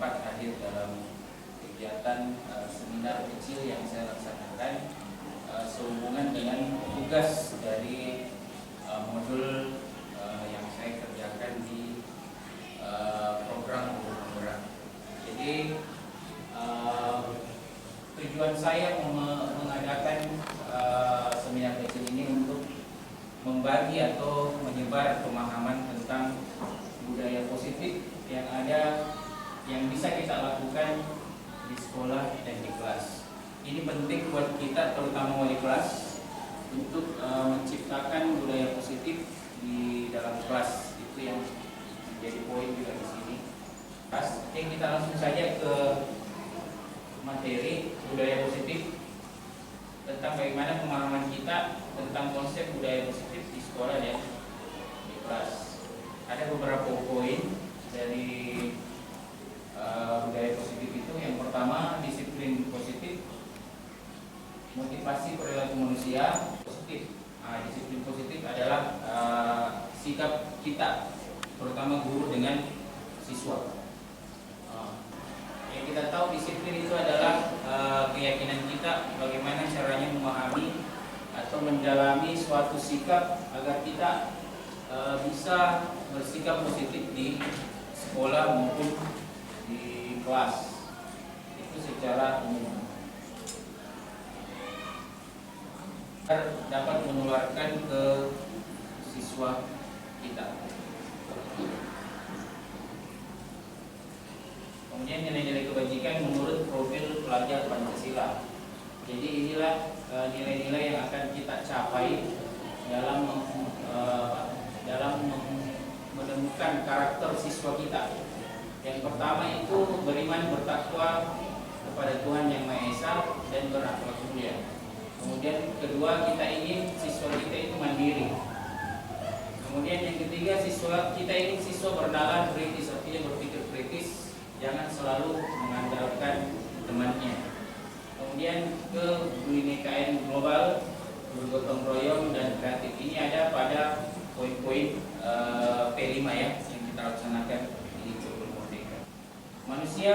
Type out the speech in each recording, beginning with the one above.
sempat hadir dalam kegiatan seminar kecil yang saya laksanakan sehubungan dengan tugas dari modul yang saya kerjakan di program guru penggerak. Jadi tujuan saya mengadakan seminar kecil ini untuk membagi atau menyebar pemahaman tentang budaya positif yang ada, yang bisa kita lakukan di sekolah dan di kelas. Ini penting buat kita, terutama wali kelas, untuk menciptakan budaya positif di dalam kelas. Itu yang menjadi poin juga di sini. Oke, kita langsung saja ke materi budaya positif, tentang bagaimana pemahaman kita tentang konsep budaya positif di sekolah dan di kelas. Ada beberapa poin dari budaya positif itu. Yang pertama, disiplin positif, motivasi perilaku manusia positif. Disiplin positif adalah sikap kita, terutama guru dengan siswa. Yang kita tahu, disiplin itu adalah keyakinan kita bagaimana caranya memahami atau mendalami suatu sikap agar kita bisa bersikap positif di sekolah maupun di kelas. Itu secara umum dapat menularkan ke siswa kita. Kemudian nilai-nilai kebajikan menurut profil pelajar Pancasila. Jadi inilah nilai-nilai yang akan kita capai dalam menemukan karakter siswa kita. Yang pertama itu beriman, bertakwa kepada Tuhan Yang Maha Esa dan berakhlak mulia. Kemudian kedua, kita ingin siswa kita itu mandiri. Kemudian yang ketiga, kita ingin siswa bernalar kritis, artinya berpikir kritis, jangan selalu mengandalkan temannya. Kemudian kebinekaan global, bergotong royong dan kreatif. Ini ada pada poin-poin P5 ya, yang kita laksanakan di Sebelum Merdeka. Manusia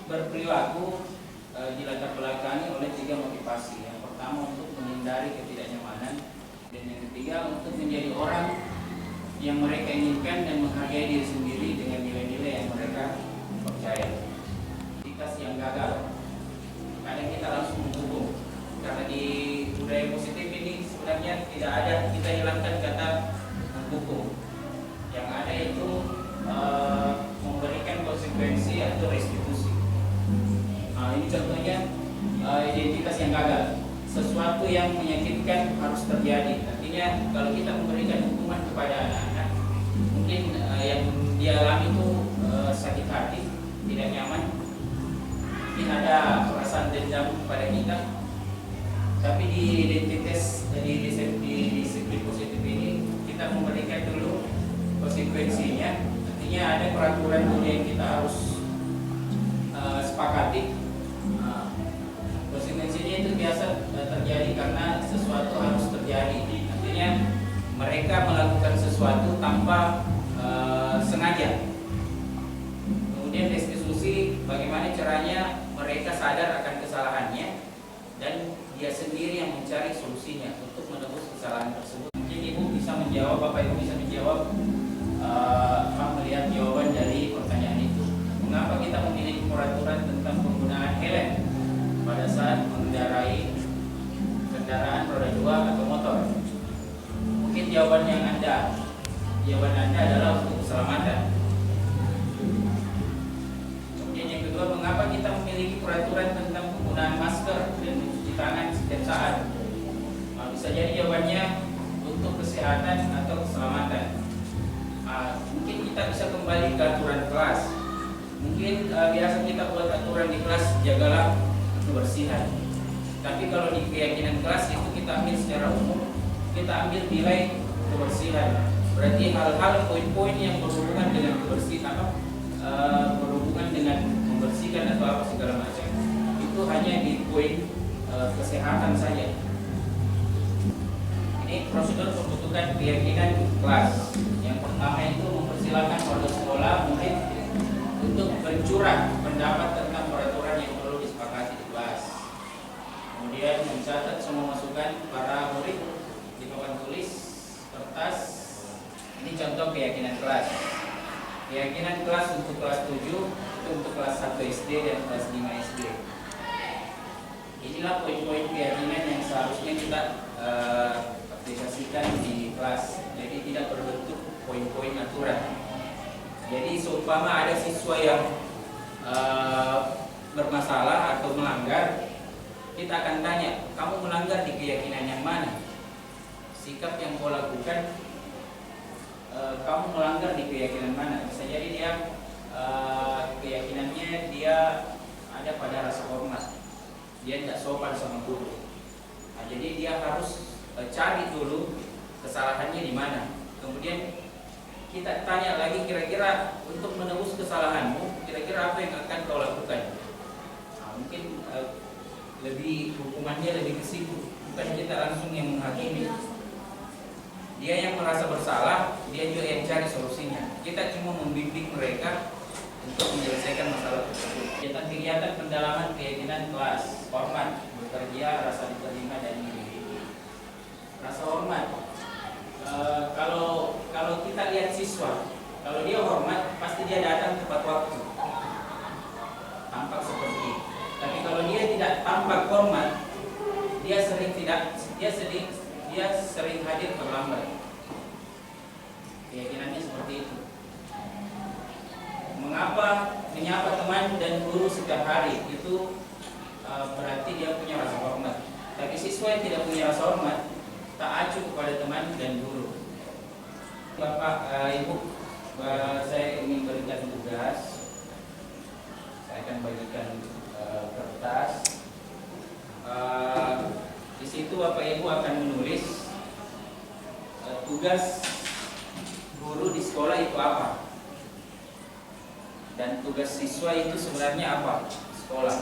berperilaku dilatar belakangi oleh 3 motivasi. Yang pertama, untuk menghindari ketidaknyamanan, dan yang ketiga, untuk menjadi orang yang mereka inginkan dan menghargai diri sendiri dengan nilai-nilai yang mereka percaya. Identitas yang gagal, kadang kita langsung mendukung, karena di budaya positif ini sebenarnya tidak ada, kita hilangkan kata mendukung. Yang ada itu memberikan konsekuensi atau restitusi. Ini contohnya identitas yang gagal, sesuatu yang menyakitkan harus terjadi. Artinya kalau kita memberikan hukuman kepada anak-anak, mungkin yang dia alami itu sakit hati, tidak nyaman, mungkin ada perasaan dendam kepada kita. Tapi di identitas, di disiplin positif ini, kita memberikan dulu konsekuensinya. Artinya ada peraturan dulu yang kita harus sepakati. Konsekuensinya itu biasa terjadi karena sesuatu harus terjadi. Artinya mereka melakukan sesuatu tanpa sengaja. Kemudian restitusi, bagaimana caranya mereka sadar akan kesalahannya dan dia sendiri yang mencari solusinya untuk menebus kesalahan tersebut. Mungkin Ibu bisa menjawab, Bapak Ibu bisa menjawab, melihat jawaban dari pertanyaan itu. Mengapa kita memiliki peraturan tentang penggunaan helm pada saat mengendarai kendaraan roda 2 atau motor? Mungkin jawaban Anda adalah untuk keselamatan. Kemudian yang kedua, mengapa kita memiliki peraturan tentang penggunaan masker dan mencuci tangan setiap saat? Bisa jadi jawabannya untuk kesehatan atau keselamatan. Mungkin kita bisa kembali ke aturan kelas. Mungkin biasa kita buat aturan di kelas, jagalah kebersihan. Tapi kalau di keyakinan kelas itu kita ambil secara umum, kita ambil nilai kebersihan. Berarti hal-hal, poin-poin yang berhubungan dengan kebersihan, berhubungan dengan membersihkan atau apa segala macam, itu hanya di poin kesehatan saja. Ini prosedur pembentukan keyakinan kelas. Yang pertama itu mempersilahkan warga sekolah, murid untuk mencurah pendapat tentang peraturan yang perlu disepakati di kelas. Kemudian mencatat semua masukan para murid di papan tulis kertas. Ini contoh keyakinan kelas. Keyakinan kelas untuk kelas 7 itu untuk kelas 1 SD dan kelas 5 SD. Inilah poin-poin keyakinan yang seharusnya kita aplikasikan di kelas. Jadi tidak berbentuk poin-poin aturan. Jadi seumpama ada siswa yang bermasalah atau melanggar, kita akan tanya, kamu melanggar di keyakinan yang mana? Sikap yang kau lakukan, kamu melanggar di keyakinan mana? Bisa jadi dia keyakinannya dia ada pada rasa hormat, dia tidak sopan sama guru. Nah, jadi dia harus cari dulu kesalahannya di mana. Kemudian kita tanya lagi, kira-kira untuk menebus kesalahanmu, kira-kira apa yang akan kau lakukan? Nah, mungkin lebih hukumannya lebih ke situ, bukan kita langsung yang menghakimi. Dia yang merasa bersalah, dia juga yang cari solusinya. Kita cuma membimbing mereka untuk menyelesaikan masalah tersebut. Kegiatan pendalaman keyakinan kelas, hormat, bekerja, rasa diterima dan dididik. Rasa hormat. Kalau kita lihat siswa, kalau dia hormat, pasti dia datang tepat waktu, tampak seperti itu. Tapi kalau dia tidak tampak hormat, dia sering hadir terlambat. Keyakinannya seperti itu. Mengapa menyapa teman dan guru setiap hari itu berarti dia punya rasa hormat. Tapi siswa yang tidak punya rasa hormat, tak acuh kepada teman dan guru. Bapak, Ibu, saya ingin berikan tugas. Saya akan bagikan kertas. Di situ Bapak Ibu akan menulis tugas guru di sekolah itu apa, dan tugas siswa itu sebenarnya apa di sekolah.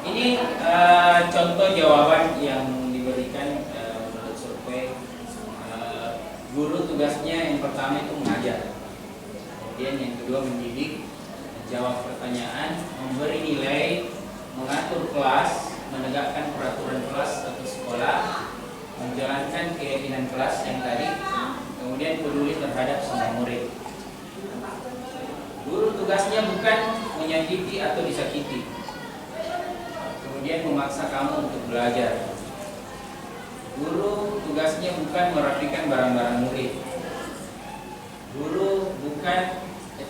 Ini contoh jawaban yang diberikan menurut survei. Guru tugasnya yang pertama itu mengajar, kemudian yang kedua mendidik, menjawab pertanyaan, memberi nilai, mengatur kelas, menegakkan peraturan kelas atau sekolah, menjalankan keyakinan kelas yang tadi, kemudian peduli terhadap semua murid. Guru tugasnya bukan menyakiti atau disakiti, kemudian memaksa kamu untuk belajar. Guru tugasnya bukan merapikan barang-barang murid. Guru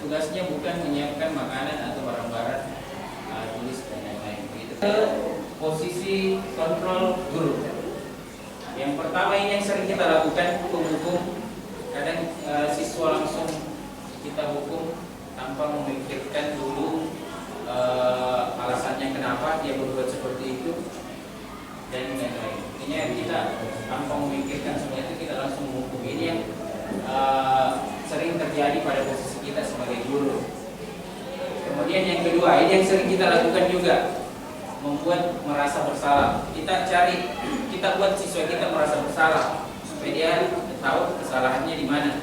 tugasnya bukan menyiapkan makanan atau barang-barang tulis dan lain-lain. Begitu. Posisi kontrol guru. Yang pertama ini yang sering kita lakukan, hukum. Kadang siswa langsung kita hukum tanpa memikirkan dulu alasannya kenapa dia berbuat seperti itu dan lain-lain. Ini kita tanpa memikirkan semua itu kita langsung menghukum. Ini yang sering terjadi pada posisi kita sebagai guru. Kemudian yang kedua, ini yang sering kita lakukan juga, membuat merasa bersalah. Kita buat siswa kita merasa bersalah supaya dia tahu kesalahannya di mana.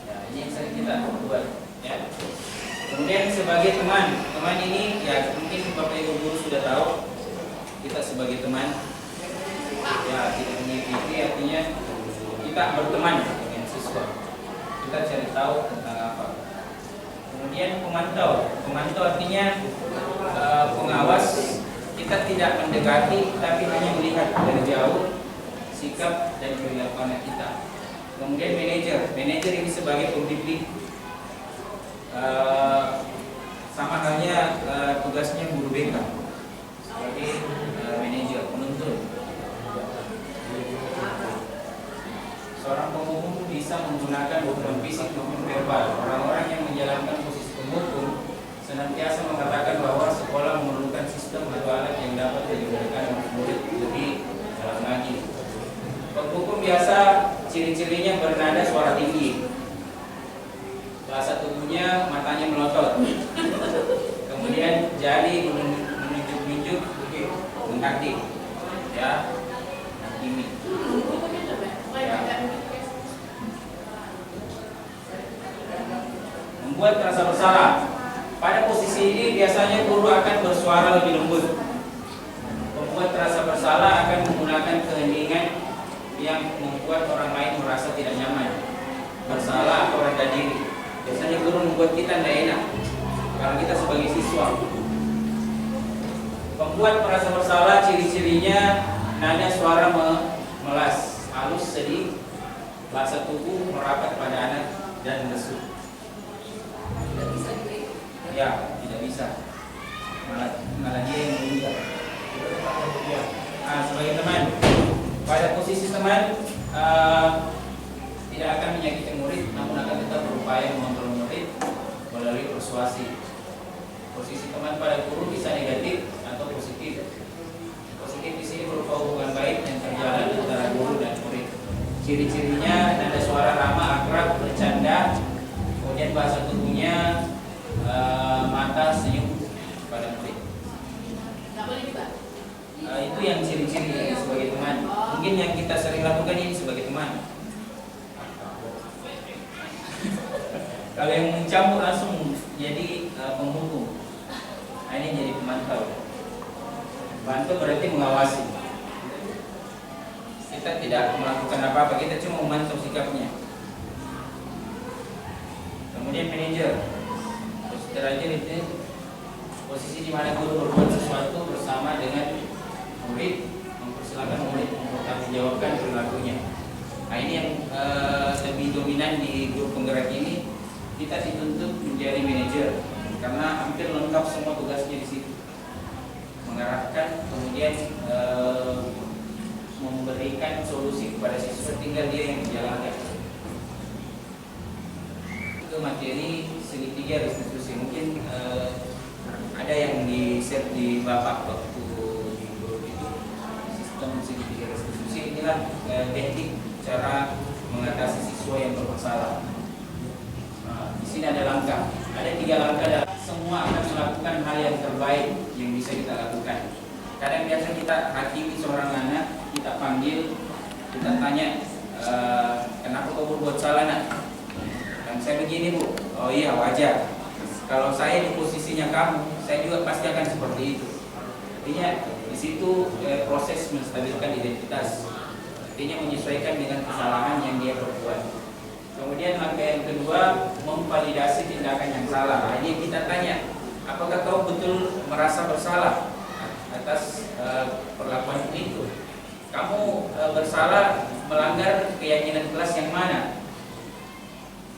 Ya, ini yang sering kita buat. Ya. Kemudian sebagai teman ini ya mungkin Bapak Ibu guru sudah tahu kita sebagai teman ya tidak menyakiti, artinya kita berteman dengan siswa. Kita cari tahu tentang apa. Kemudian pemantau artinya pengawas. Kita tidak mendekati tapi hanya melihat dari jauh sikap dan perilaku anak kita. Kemudian manajer ini sebagai pembimbing. Sama halnya tugasnya guru BK sebagai manajer, penuntun. Seorang penghukum bisa menggunakan hukuman fisik maupun verbal. Orang-orang yang menjalankan posisi penghukum senantiasa mengatakan bahwa sekolah memerlukan sistem atau alat yang dapat digunakan oleh murid lebih dalam lagi. Penghukum biasa ciri-cirinya bernada suara tinggi, bahasa tubuhnya matanya melotot, kemudian jari menunjuk-nunjuk menghakimi, ya, hakimi. Ya. Membuat rasa bersalah. Pada posisi ini biasanya guru akan bersuara lebih lembut. Membuat rasa bersalah akan menggunakan keheningan yang membuat orang lain merasa tidak nyaman, bersalah atau rendah diri. Biasanya guru membuat kita tidak enak kalau kita sebagai siswa. Membuat merasa bersalah ciri-cirinya nada suara melas, halus, sedih, bahasa tubuh merapat pada anak dan lesu. Ya, tidak bisa. Malah dia yang meninggal. Ya. Sebagai teman, pada posisi teman tidak akan menyakiti murid, namun akan tetap berupaya mengontrol murid melalui persuasi. Posisi teman pada guru bisa negatif atau positif. Positif di sini berupa hubungan baik yang terjalin antara guru dan murid. Ciri-cirinya nada suara ramah, akrab, bercanda, kemudian bahasa tubuhnya mata, senyum pada murid. Itu yang ciri-ciri sebagai teman. Mungkin yang kita sering lakukan ini sebagai teman. Kalau yang mencampur langsung jadi penghukum. Ini jadi pemantau. Pemantau berarti mengawasi. Kita tidak melakukan apa-apa, kita cuma memantau sikapnya. Kemudian manajer. Manajer itu posisi di mana guru berbuat sesuatu bersama dengan murid, mempersilahkan murid mempertanggungjawabkan perilakunya. Nah, ini yang lebih dominan di grup penggerak ini. Kita dituntut menjadi manajer karena hampir lengkap semua tugasnya di situ. Mengarahkan, kemudian memberikan solusi kepada siswa, tinggal dia yang menjalankan. Itu materi segitiga restitusi. Mungkin ada yang di-share di Bapak waktu di grup itu, sistem segitiga restitusi. Inilah teknik cara mengatasi siswa yang bermasalah. Di sini ada langkah, ada 3 langkah dan semua akan melakukan hal yang terbaik yang bisa kita lakukan. Kadang biasa kita hakimi seorang anak, kita panggil, kita tanya, kenapa kau berbuat salah nak? Dan saya begini bu, oh iya wajar. Kalau saya di posisinya kamu, saya juga pasti akan seperti itu. Artinya di situ proses menstabilkan identitas. artinya menyesuaikan dengan kesalahan yang dia perbuat. Kemudian langkah yang kedua, memvalidasi tindakan yang salah. Nah, ini kita tanya, apakah kau betul merasa bersalah atas perlakuan itu? Kamu bersalah melanggar keyakinan kelas yang mana?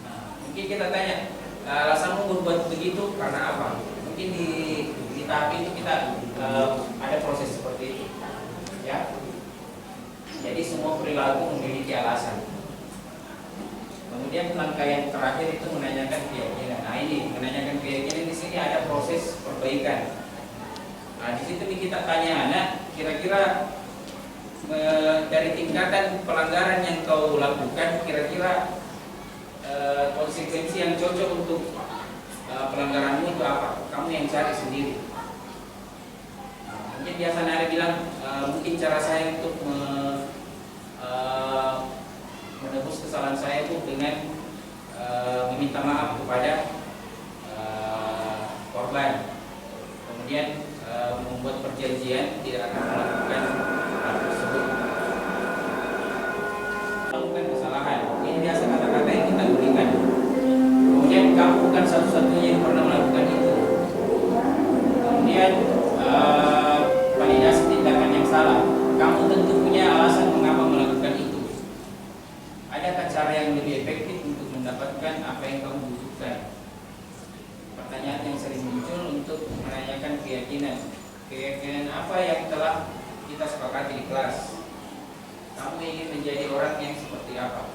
Nah, mungkin kita tanya, alasanmu berbuat begitu karena apa? Mungkin di tahap itu kita ada proses seperti itu, ya. Jadi semua perilaku memiliki alasan. Kemudian langkah yang terakhir itu menanyakan keyakinan. Nah, ini menanyakan keyakinan, di sini ada proses perbaikan. Nah, di situ kita tanya anak, kira-kira dari tingkatan pelanggaran yang kau lakukan, kira-kira konsekuensi yang cocok untuk pelanggaranmu itu apa? Kamu yang cari sendiri. Mungkin biasa ada bilang, mungkin cara saya untuk menebus kesalahan saya itu dengan meminta maaf kepada korban. Kemudian membuat perjanjian tidak akan melakukan hal tersebut. Melakukan kesalahan. Ini biasa kata-kata yang kita berikan. Kemudian kamu bukan satu-satunya yang pernah melakukan itu. Kemudian validasi tindakan yang salah. Kamu tentu punya alasan mengapa melakukan itu. Adakah cara yang lebih efektif untuk mendapatkan apa yang kamu butuhkan? Pertanyaan yang sering muncul untuk menanyakan keyakinan. Keyakinan apa yang telah kita sepakati di kelas? Kamu ingin menjadi orang yang seperti apa?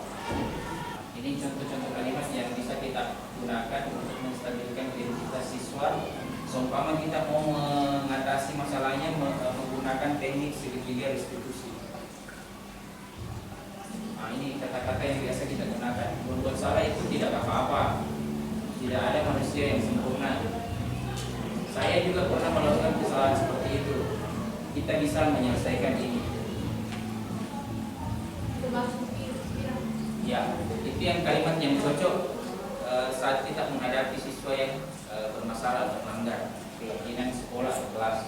Ini contoh-contoh kalimat yang bisa kita gunakan untuk menstabilkan identitas siswa. Seumpama kita mau mengatasi masalahnya menggunakan teknik segitiga restitusi. Nah, ini kata-kata yang biasa kita gunakan. Berbuat salah itu tidak apa-apa. Tidak ada manusia yang sempurna. Saya juga pernah melakukan kesalahan seperti itu. Kita bisa menyelesaikan ini. Ya, itu yang kalimat yang cocok saat kita menghadapi siswa yang bermasalah atau melanggar keyakinan sekolah atau kelas.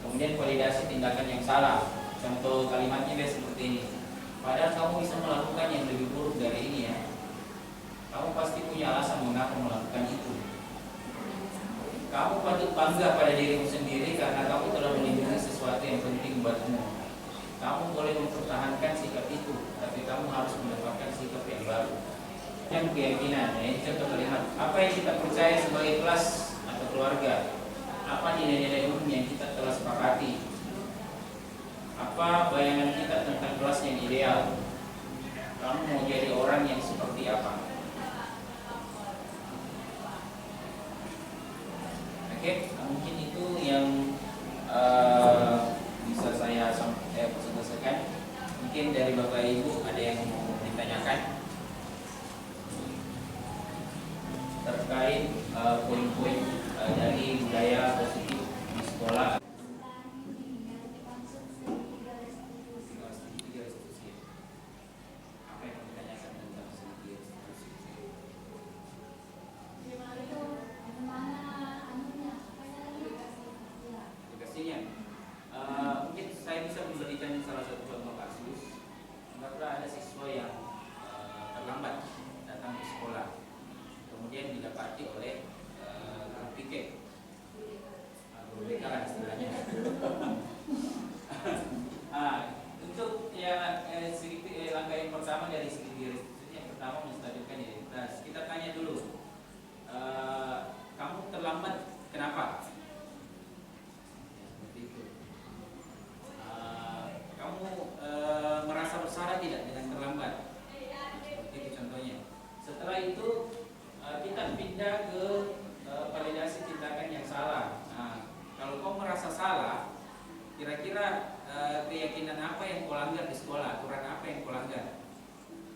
Kemudian validasi tindakan yang salah. Contoh kalimatnya biasa seperti ini. Padahal kamu bisa melakukan yang lebih buruk dari ini ya. Kamu pasti punya alasan mengapa melakukan itu. Kamu patut bangga pada dirimu sendiri karena kamu telah melindungi sesuatu yang penting buatmu. Kamu boleh mempertahankan sikap itu, tapi kamu harus mendapatkan sikap yang baru. Yang keyakinan, ini contoh kalimat. Apa yang kita percaya sebagai kelas atau keluarga? Apa nilai-nilai umum yang kita telah sepakati? Apa bayangan kita tentang kelas yang ideal? Kamu mau jadi orang yang seperti apa? Oke, mungkin itu yang bisa saya selesaikan. Mungkin dari Bapak Ibu ada yang mau ditanyakan terkait poin-poin dari budaya positif di sekolah. Apa yang ditanyakan tentang segitiga restitusi? Aplikasinya, mungkin saya bisa memberikan salah satu contoh kasus. Anggaplah ada siswa yang terlambat datang ke sekolah, kemudian didapati oleh guru piket, guru BK lah istilahnya. Untuk ya langkah yang pertama dari segitiga restitusi, yang pertama menstabilkan identitas. Kita tanya dulu, kamu terlambat kenapa? Kamu merasa bersalah tidak dengan terlambat? Seperti itu contohnya. Setelah itu kita pindah ke validasi tindakan yang salah. Nah, kalau kau merasa salah, kira-kira keyakinan apa yang kau langgar di sekolah? Aturan apa yang kau langgar?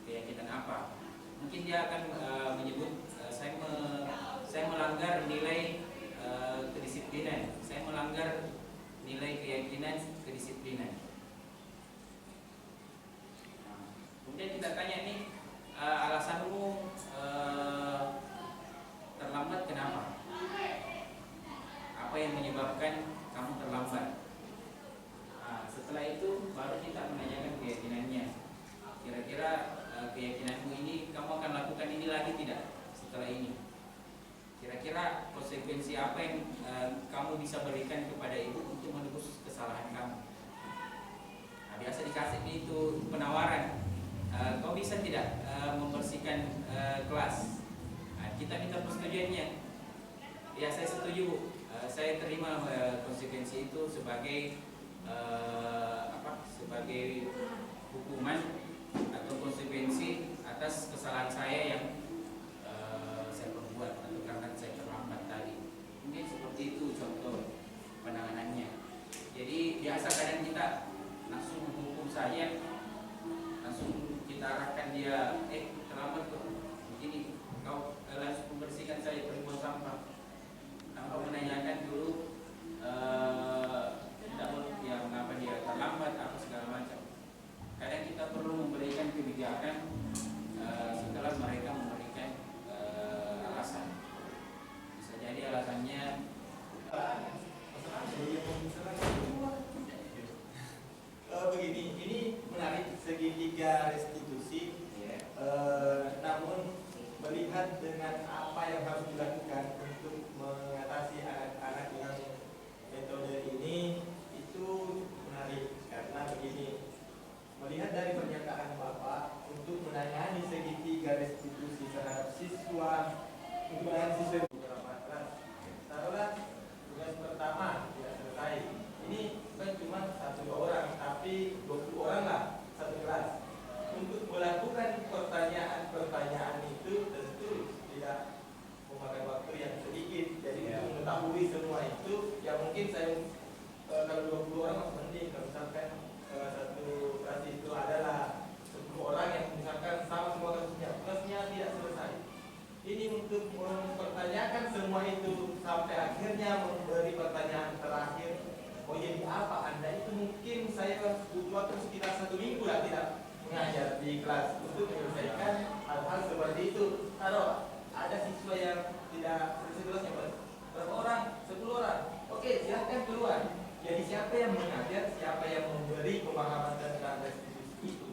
Keyakinan apa? Mungkin dia akan menyebut saya melanggar nilai kedisiplinan. Saya melanggar nilai keyakinan kedisiplinan. Kemudian kita tanya nih, alasanmu terlambat kenapa? Apa yang menyebabkan kamu terlambat? Setelah itu baru kita menanyakan keyakinannya. keyakinanmu ini, kamu akan lakukan ini lagi tidak setelah ini? Kira-kira konsekuensi apa yang kamu bisa berikan kepada ibu untuk menebus kesalahan kamu? Nah, biasa dikasih itu penawaran, kau bisa tidak membersihkan kelas? Nah, kita minta persetujuannya. Ya, saya setuju Bu. Saya terima konsekuensi itu sebagai sebagai hukuman atau konsekuensi atas kesalahan saya yang saya perbuat atau karena saya terlambat tadi. Mungkin seperti itu contoh penanganannya. Jadi biasa kadang kita langsung menghukum saja, langsung kita arahkan dia, terlambat kok, begini, kau langsung membersihkan saya perempuan sampah, tanpa menanyakan dulu ya mengapa dia terlambat apa segala macam. Kadang kita perlu memberikan kebijakan setelah mereka memberikan alasan. Bisa jadi alasannya begini, ini menarik segitiga restitusi, namun melihat dengan apa yang harus dilakukan untuk mengatasi anak-anak yang metode ini itu menarik karena begini, melihat dari pernyataan Bapak untuk menangani segitiga restitusi terhadap siswa beberapa kelas, taruhlah tugas pertama tidak selesai, ini bukan cuma 1-2 orang tapi 20 orang lah satu kelas. Untuk melakukan pertanyaan-pertanyaan itu tentu tidak memakan waktu yang sedikit. Jadi untuk mengetahui semua itu, ya mungkin saya kalau 20 orang masih mending. Kalau misalkan satu kelas itu adalah 10 orang yang misalkan sama semua kelasnya tidak selesai. Ini untuk mempertanyakan semua itu sampai akhirnya memberi pertanyaan terakhir. Oh jadi apa Anda itu? Mungkin saya butuh waktu sekitar 1 minggu lah tidak mengajar di kelas untuk menyelesaikan hal-hal seperti itu. Kalau ada siswa yang tidak selesai kelasnya berapa orang? 10 orang. Oke, silahkan keluar. Jadi siapa yang mengajar, siapa yang memberi pemahaman tentang restitusi itu?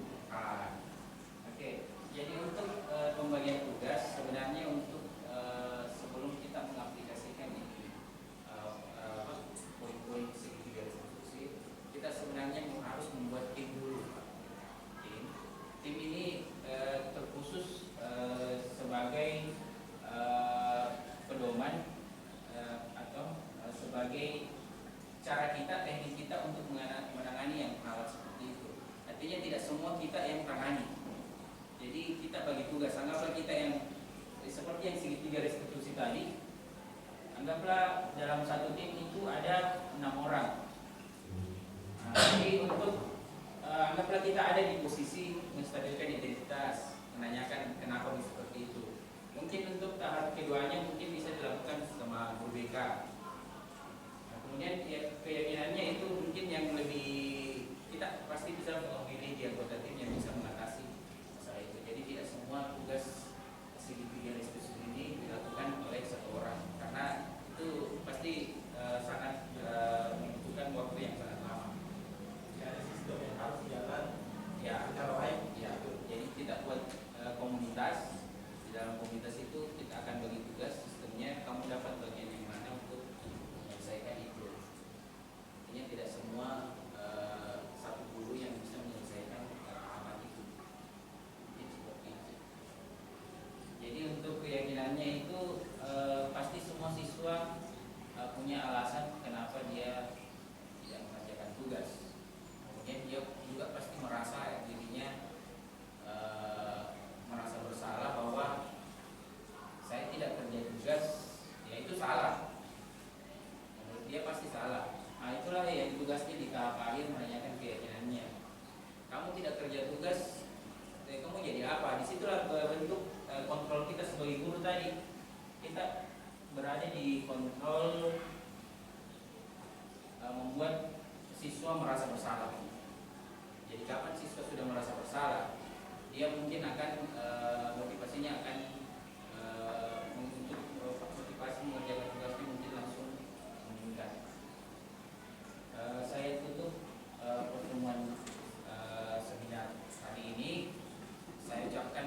Oke. Jadi untuk pembagian tugas sebenarnya untuk sebelum kita mengaplikasikan ini poin-poin segitiga restitusi, kita sebenarnya harus membuat tim dulu. Tim ini terkhusus sebagai pedoman atau sebagai cara kita, teknik kita untuk menangani yang hal seperti itu. Artinya tidak semua kita yang tangani. Jadi kita bagi tugas. Anggaplah kita yang seperti yang segitiga restitusi tadi. Anggaplah dalam satu tim itu ada 6 orang. Jadi untuk anggaplah kita ada di posisi menstabilkan identitas, menanyakan kenapa bisa seperti itu. Mungkin untuk tahap keduanya mungkin bisa dilakukan sama guru BK. Nah, kemudian ya, keyakinannya itu mungkin yang lebih, kita pasti bisa memilih di anggota tim yang bisa mengatasi masalah itu. Jadi tidak semua tugas segitiga restitusi ini dilakukan oleh satu orang, karena itu pasti sangat membutuhkan waktu yang sangat lama. Ada sistem yang harus jalan Ya, secara baik. Ya, jadi kita buat komunitas. Di dalam komunitas itu kita akan bagi tugas sistemnya. Kamu dapat bagian yang mana untuk menyelesaikan itu. Artinya tidak semua satu guru yang bisa menyelesaikan amat itu. Jadi seperti itu. Jadi untuk keyakinannya itu pasti semua siswa punya alasan kenapa dia tidak mengerjakan tugas. Kemudian dia juga pasti merasa dirinya merasa bersalah bahwa saya tidak kerja tugas, ya itu salah. Menurut dia pasti salah. Nah itulah yang tugasnya di tahap akhir menanyakan keyakinannya. Kamu tidak kerja tugas, kamu jadi apa? Disitulah bentuk kontrol kita sebagai guru tadi. Kita berada di kontrol membuat siswa merasa bersalah. Jadi kapan siswa sudah merasa bersalah, dia mungkin akan motivasinya akan untuk motivasi mengerjakan tugasnya mungkin langsung meningkat. Saya tutup pertemuan seminar hari ini. Saya ucapkan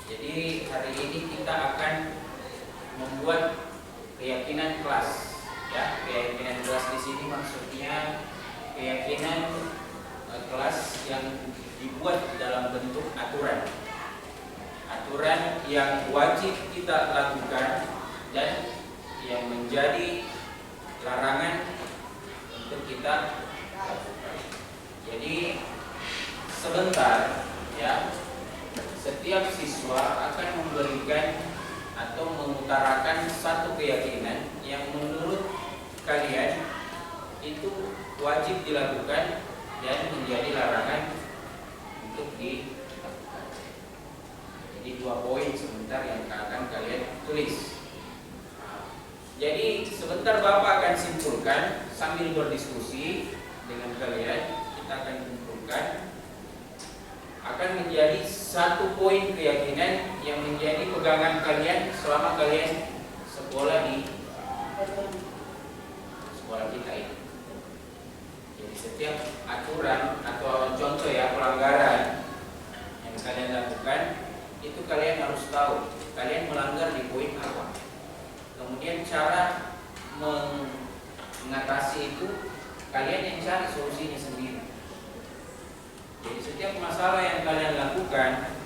Jadi hari ini kita akan membuat keyakinan kelas. Ya, keyakinan kelas di sini maksudnya keyakinan kelas yang dibuat dalam bentuk aturan. Aturan yang wajib kita lakukan dan yang menjadi larangan untuk kita lakukan. Jadi sebentar ya, setiap siswa akan memberikan atau mengutarakan satu keyakinan yang menurut kalian itu wajib dilakukan dan menjadi larangan untuk dilakukan. Jadi 2 poin sebentar yang akan kalian tulis. Jadi sebentar Bapak akan simpulkan sambil berdiskusi dengan kalian. Kita akan kumpulkan, akan menjadi 1 poin keyakinan yang menjadi pegangan kalian selama kalian sekolah di sekolah kita ini. Jadi setiap aturan atau contoh ya pelanggaran yang kalian lakukan itu kalian harus tahu kalian melanggar di poin apa. Kemudian cara mengatasi itu kalian yang cari solusinya sendiri. Jadi setiap masalah yang kalian lakukan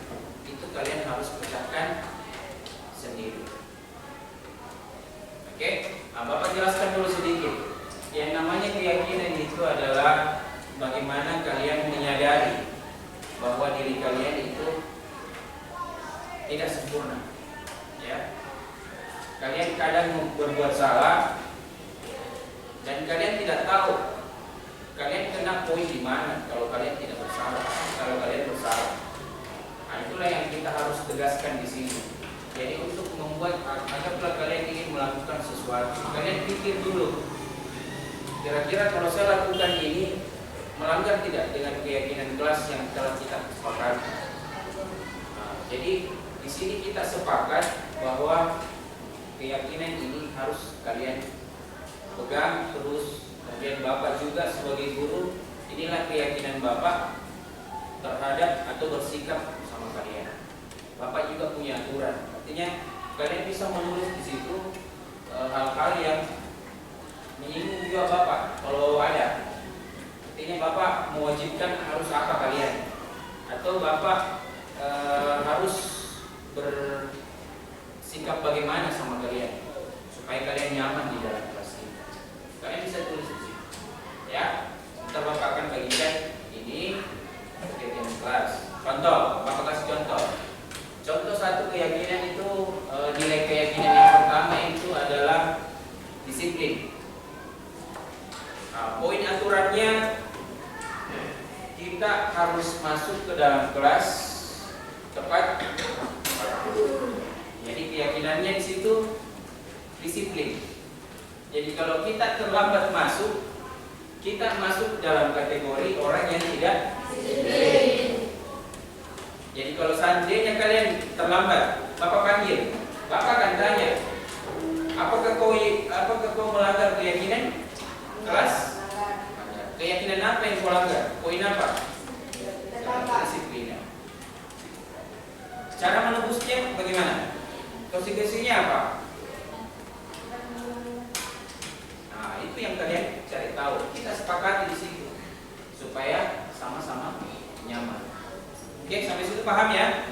itu kalian harus pecahkan sendiri. Oke, Bapak jelaskan dulu sedikit. Yang namanya keyakinan itu adalah bagaimana kalian menyadari bahwa diri kalian itu tidak sempurna. Ya, kalian kadang berbuat salah dan kalian tidak tahu kalian kena poin di mana kalau kalian tidak bersalah, kalau kalian bersalah. Nah, itulah yang kita harus tegaskan di sini. Jadi untuk membuat anggaplah kalian ingin melakukan sesuatu, kalian pikir dulu. Kira-kira kalau saya lakukan ini melanggar tidak dengan keyakinan kelas yang telah kita sepakati. Nah, jadi di sini kita sepakat bahwa keyakinan ini harus kalian pegang terus. Kemudian Bapak juga sebagai guru, inilah keyakinan Bapak terhadap atau bersikap sama kalian. Bapak juga punya aturan. Artinya kalian bisa menulis di situ hal-hal yang menyinggung juga Bapak kalau ada. Artinya Bapak mewajibkan harus apa kalian, atau Bapak harus bersikap bagaimana sama kalian supaya kalian nyaman di dalam kelas ini. Kalian bisa tulis di sini. Ya, sebentar Bapak akan bagikan ini keyakinan kelas. Contoh, Bapak kasih contoh. Contoh 1 keyakinan itu nilai keyakinan yang pertama itu adalah disiplin. Nah, poin aturannya kita harus masuk ke dalam kelas tepat. Jadi keyakinannya di situ disiplin. Jadi kalau kita terlambat masuk, kita masuk dalam kategori orang yang tidak disiplin. Jadi kalau seandainya kalian terlambat, Bapak panggil, Bapak akan tanya, apakah kau melanggar keyakinan kelas? Keyakinan apa yang kau langgar? Poin apa? Disiplin. Cara menebusnya bagaimana? Konsekuensinya apa? Nah, itu yang kalian cari tahu. Kita sepakati di situ supaya sama-sama nyaman. Oke, sampai situ paham ya?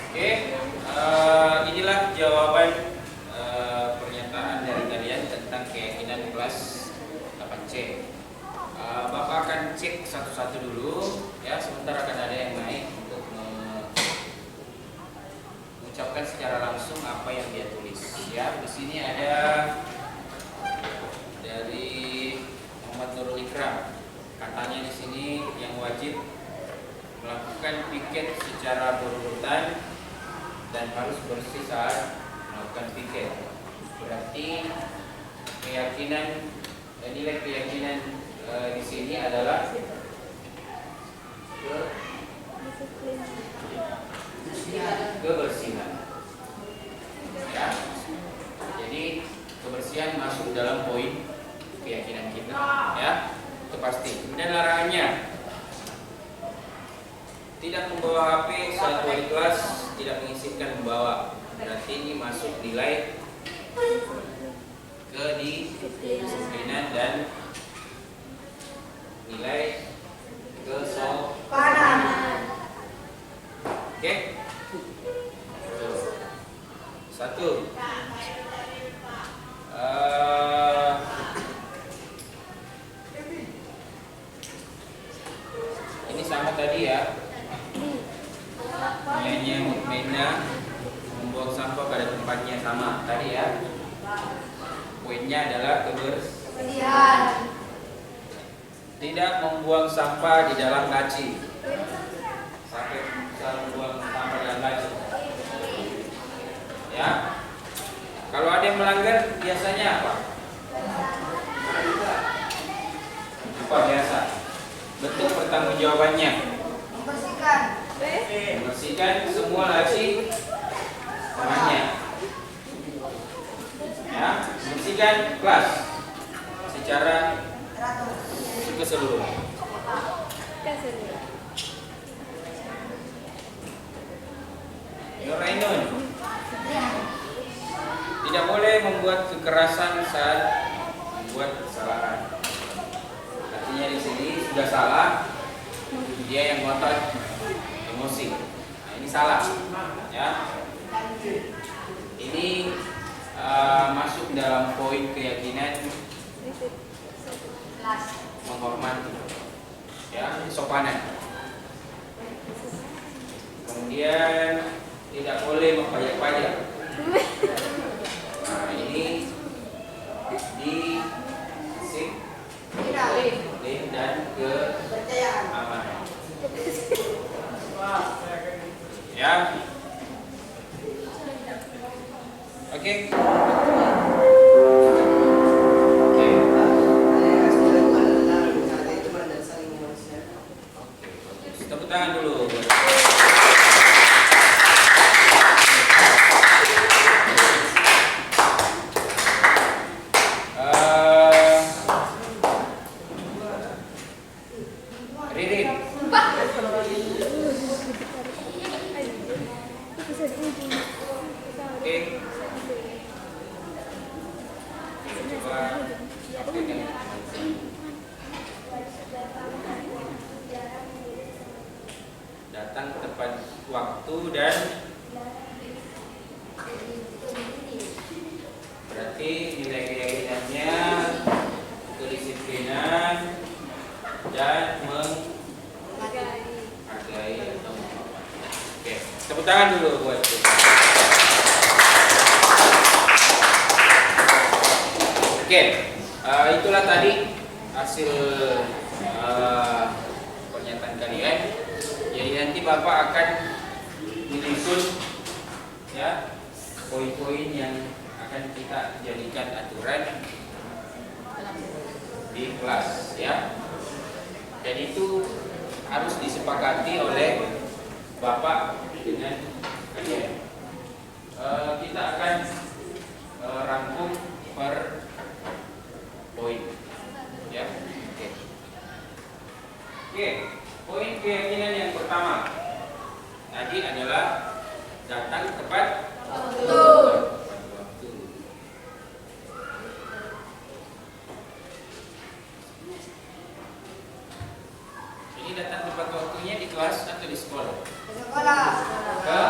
Oke, inilah jawaban pernyataan dari kalian tentang keyakinan kelas 8C. Bapak akan cek satu-satu dulu, ya. Sebentar akan ada yang naik untuk mengucapkan secara langsung apa yang dia tulis. Ya, di sini ada dari Muhammad Nurul Ikram. Katanya di sini yang wajib melakukan piket secara berurutan dan harus bersih saat melakukan piket. Berarti keyakinan, nilai keyakinan di sini adalah kebersihan. Ya. Jadi kebersihan masuk dalam poin keyakinan kita, ya. Itu pasti. Kemudian larangannya, tidak membawa HP saat wali kelas, tidak mengizinkan membawa. Berarti ini masuk nilai kedisiplinan dan nilai kesopanan. Oke? Satu. Ini sama tadi ya. Nilainya Mutmainah membuang sampah pada tempatnya sama tadi ya. Poinnya adalah kebersihan. Tidak membuang sampah di dalam laci. Sampai bisa membuang sampah dalam laci. Ya. Kalau ada yang melanggar biasanya apa? Apa biasa? Bentuk pertanggungjawabannya. Membersihkan semua laci temannya. Ya, membersihkan kelas secara keseluruhan. Nurainun, tidak boleh membuat kekerasan saat membuat kesalahan. Artinya di sini sudah salah, dia yang ngotot emosi. Nah, ini salah, ya. Ini masuk dalam poin keyakinan menghormati, ya, sopanan. Kemudian tidak boleh mempajak-pajak. Nah, ini disiplin dan keamanan. Ya. Oke. Tepuk tangan dulu. Ririn. Oke. Coba datang tepat waktu dan berarti nilai keyakinannya kedisiplinan dan menghargai atau menghormati. Oke, tepuk tangan dulu buat kita. Oke, itulah tadi hasil pernyataan kalian. Jadi nanti Bapak akan menyusun, ya, poin-poin yang akan kita jadikan aturan di kelas, ya. Dan itu harus disepakati oleh Bapak dengan kalian. Kita akan rangkum per poin, ya. Oke. Poin keyakinan yang pertama tadi adalah datang tepat waktu. Ini datang tepat waktunya di kelas atau di sekolah? Di sekolah. Ke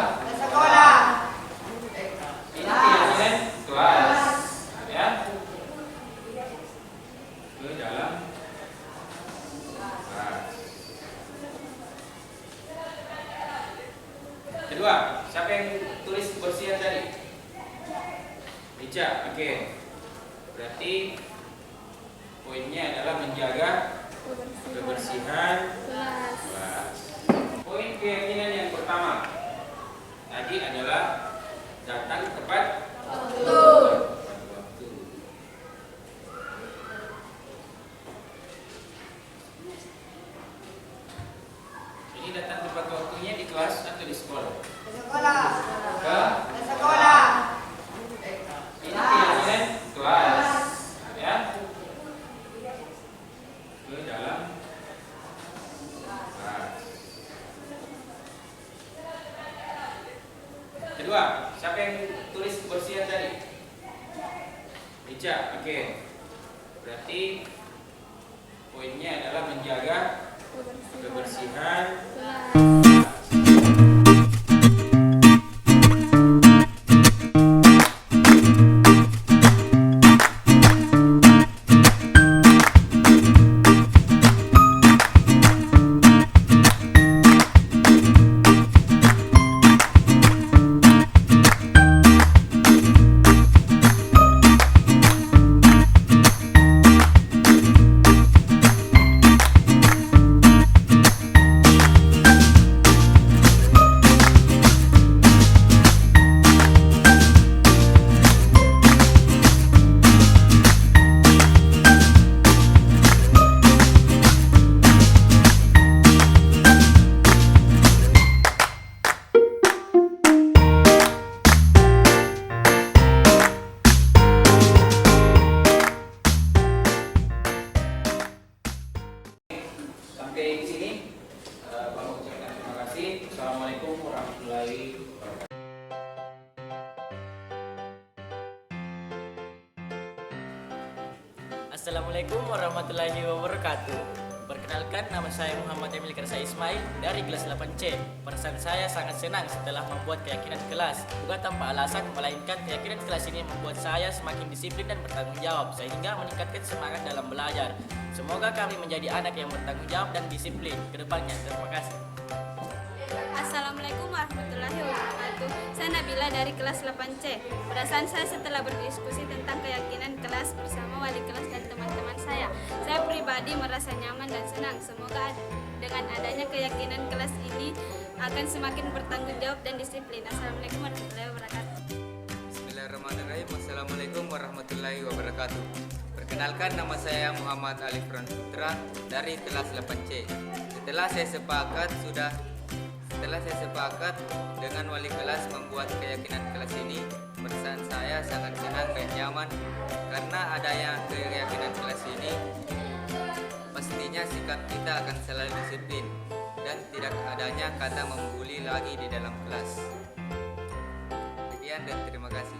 Kedua, siapa yang tulis kebersihan tadi? Ica, oke. Berarti poinnya adalah menjaga kebersihan kelas. Poin keyakinan yang pertama tadi adalah datang tepat waktu. Ini datang tepat waktunya di kelas atau di sekolah? Sekolah. Ke Sekolah. ini keyakinan kelas, ya. Ke dalam kelas. Kedua, siapa yang tulis kebersihan tadi? Ica, oke. Berarti poinnya adalah menjaga kebersihan kelas. Sampai di sini, Bang ucapkan terima kasih. Assalamualaikum warahmatullahi wabarakatuh. Assalamualaikum warahmatullahi wabarakatuh. Perkenalkan, nama saya Muhammad Emil Kersa Ismail dari kelas 8C. Perasaan saya sangat senang setelah membuat keyakinan kelas. Bukan tanpa alasan, melainkan keyakinan kelas ini membuat saya semakin disiplin dan bertanggung jawab, sehingga meningkatkan semangat dalam belajar. Semoga kami menjadi anak yang bertanggung jawab dan disiplin ke depannya. Terima kasih. Assalamualaikum warahmatullahi wabarakatuh. Saya Nabila dari kelas 8C. Perasaan saya setelah berdiskusi tentang keyakinan kelas bersama wali kelas dan teman-teman saya pribadi merasa nyaman dan senang. Semoga dengan adanya keyakinan kelas ini akan semakin bertanggung jawab dan disiplin. Assalamualaikum warahmatullahi wabarakatuh. Bismillahirrahmanirrahim. Assalamualaikum warahmatullahi wabarakatuh. Perkenalkan, nama saya Muhammad Alif Putra dari kelas 8C. Setelah saya sepakat dengan wali kelas membuat keyakinan kelas ini, perasaan saya sangat senang dan nyaman karena adanya keyakinan kelas ini. Pastinya sikap kita akan selalu disiplin dan tidak adanya kata membuli lagi di dalam kelas. Sekian dan terima kasih.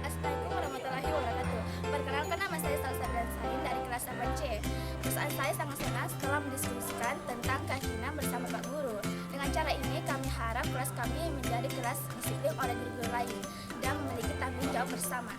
Assalamualaikum warahmatullahi wabarakatuh. Perkenalkan, nama saya Salsa dan Sain dari kelas 8C. Perasaan saya sangat senang setelah mendiskusikan tentang keyakinan bersama Pak Guru. Dengan cara ini kami harap kelas kami menjadi kelas disiplin oleh guru-guru lain dan memiliki tanggung jawab bersama.